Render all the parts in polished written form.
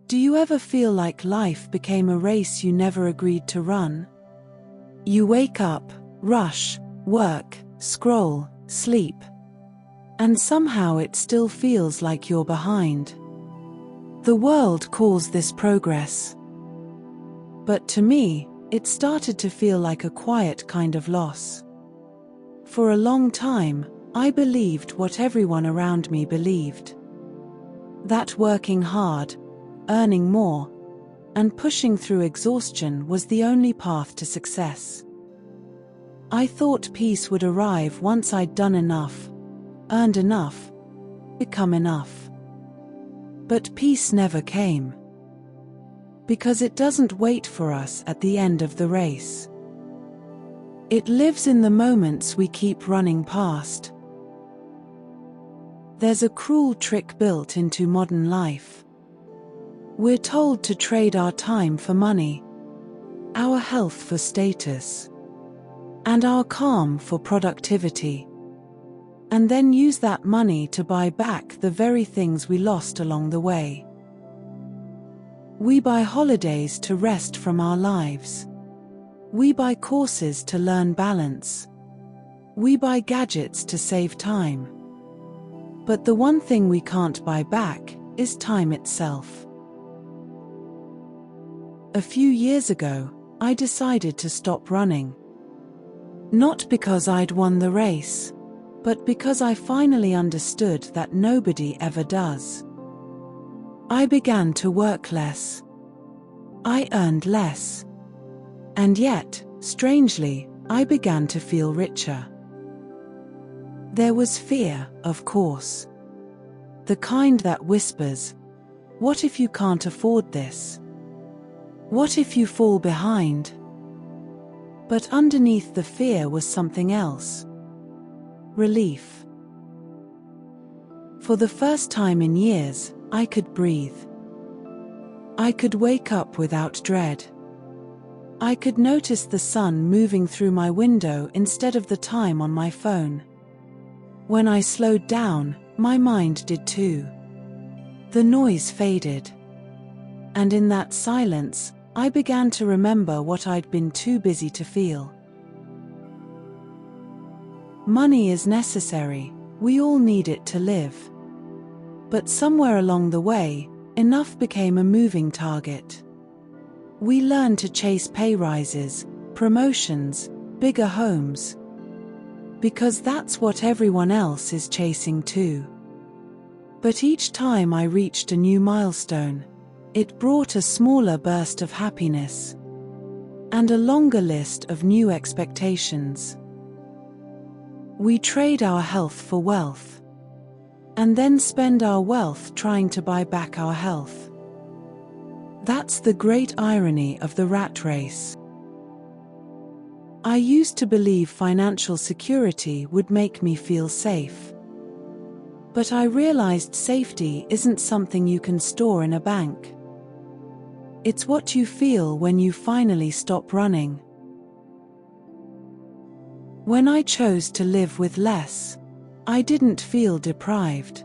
Do you ever feel like life became a race you never agreed to run? You wake up, rush, work, scroll, sleep, and somehow it still feels like you're behind. The world calls this progress. But to me, it started to feel like a quiet kind of loss. For a long time, I believed what everyone around me believed. That working hard, earning more, and pushing through exhaustion was the only path to success. I thought peace would arrive once I'd done enough, earned enough, become enough. But peace never came. Because it doesn't wait for us at the end of the race. It lives in the moments we keep running past. There's a cruel trick built into modern life. We're told to trade our time for money, our health for status, and our calm for productivity, and then use that money to buy back the very things we lost along the way. We buy holidays to rest from our lives. We buy courses to learn balance. We buy gadgets to save time. But the one thing we can't buy back is time itself. A few years ago, I decided to stop running. Not because I'd won the race, but because I finally understood that nobody ever does. I began to work less. I earned less. And yet, strangely, I began to feel richer. There was fear, of course. The kind that whispers, "What if you can't afford this? What if you fall behind?" But underneath the fear was something else. Relief. For the first time in years, I could breathe. I could wake up without dread. I could notice the sun moving through my window instead of the time on my phone. When I slowed down, my mind did too. The noise faded. And in that silence, I began to remember what I'd been too busy to feel. Money is necessary, we all need it to live. But somewhere along the way, enough became a moving target. We learned to chase pay rises, promotions, bigger homes. Because that's what everyone else is chasing too. But each time I reached a new milestone, it brought a smaller burst of happiness. And a longer list of new expectations. We trade our health for wealth. And then spend our wealth trying to buy back our health. That's the great irony of the rat race. I used to believe financial security would make me feel safe. But I realized safety isn't something you can store in a bank. It's what you feel when you finally stop running. When I chose to live with less, I didn't feel deprived.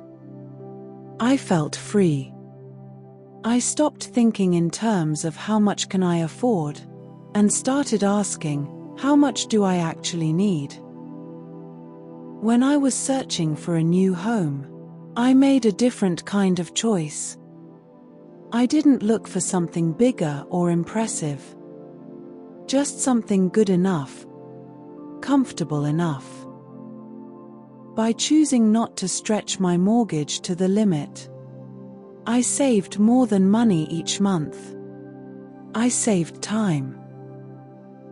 I felt free. I stopped thinking in terms of how much can I afford, and started asking, how much do I actually need? When I was searching for a new home, I made a different kind of choice. I didn't look for something bigger or impressive. Just something good enough, comfortable enough. By choosing not to stretch my mortgage to the limit, I saved more than money each month. I saved time.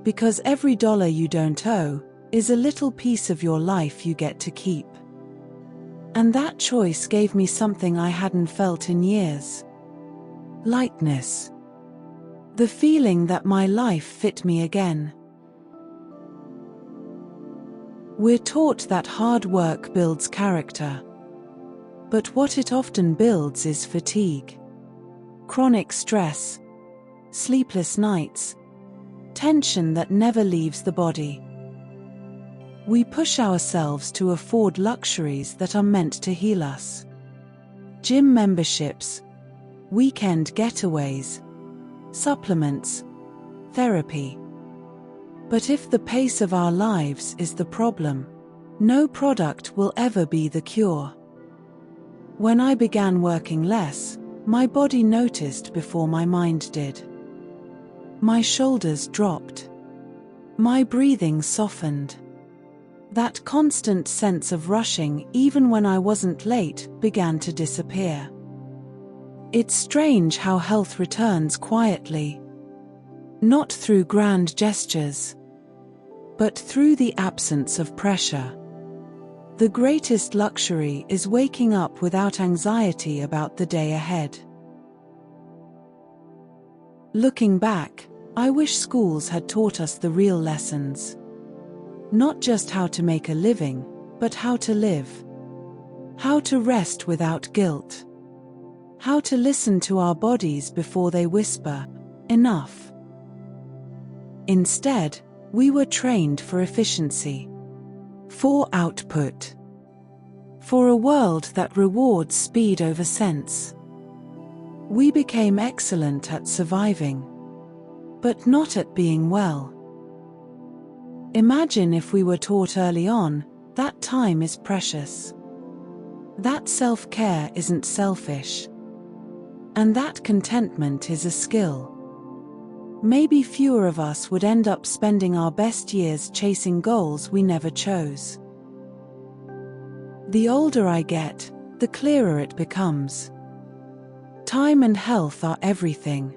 Because every dollar you don't owe is a little piece of your life you get to keep. And that choice gave me something I hadn't felt in years. Lightness. The feeling that my life fit me again. We're taught that hard work builds character. But what it often builds is fatigue. Chronic stress. Sleepless nights. Tension that never leaves the body. We push ourselves to afford luxuries that are meant to heal us. Gym memberships, weekend getaways, supplements, therapy. But if the pace of our lives is the problem, no product will ever be the cure. When I began working less, my body noticed before my mind did. My shoulders dropped. My breathing softened. That constant sense of rushing, even when I wasn't late, began to disappear. It's strange how health returns quietly. Not through grand gestures, but through the absence of pressure. The greatest luxury is waking up without anxiety about the day ahead. Looking back, I wish schools had taught us the real lessons. Not just how to make a living, but how to live. How to rest without guilt. How to listen to our bodies before they whisper, "Enough." Instead, we were trained for efficiency. For output. For a world that rewards speed over sense. We became excellent at surviving, but not at being well. Imagine if we were taught early on that time is precious, that self-care isn't selfish, and that contentment is a skill. Maybe fewer of us would end up spending our best years chasing goals we never chose. The older I get, the clearer it becomes. Time and health are everything.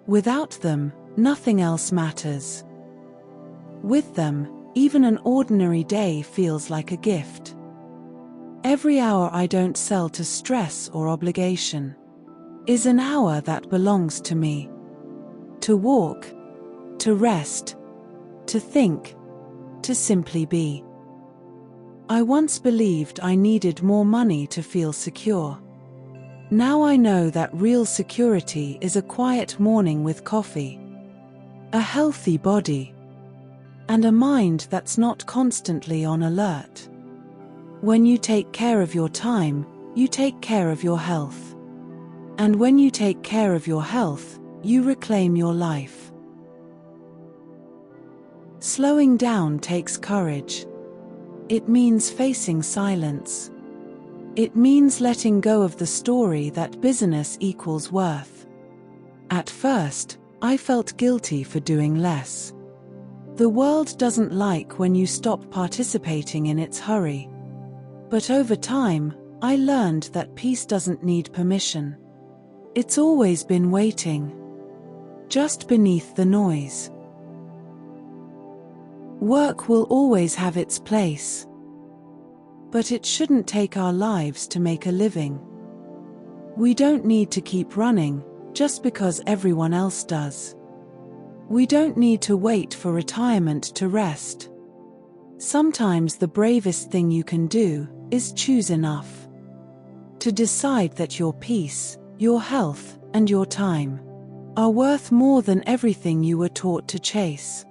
Without them, nothing else matters. With them, even an ordinary day feels like a gift. Every hour I don't sell to stress or obligation is an hour that belongs to me. To walk, to rest, to think, to simply be. I once believed I needed more money to feel secure. Now I know that real security is a quiet morning with coffee, a healthy body, and a mind that's not constantly on alert. When you take care of your time, you take care of your health. And when you take care of your health, you reclaim your life. Slowing down takes courage. It means facing silence. It means letting go of the story that busyness equals worth. At first, I felt guilty for doing less. The world doesn't like when you stop participating in its hurry. But over time, I learned that peace doesn't need permission. It's always been waiting, just beneath the noise. Work will always have its place, but it shouldn't take our lives to make a living. We don't need to keep running just because everyone else does. We don't need to wait for retirement to rest. Sometimes the bravest thing you can do is choose enough to decide that your peace, your health, and your time are worth more than everything you were taught to chase.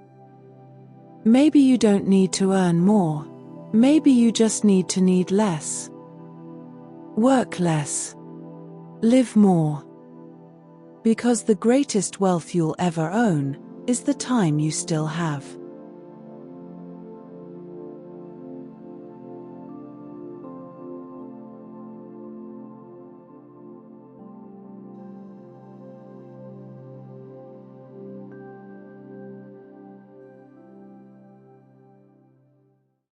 Maybe you don't need to earn more. Maybe you just need less. Work less. Live more. Because the greatest wealth you'll ever own is the time you still have.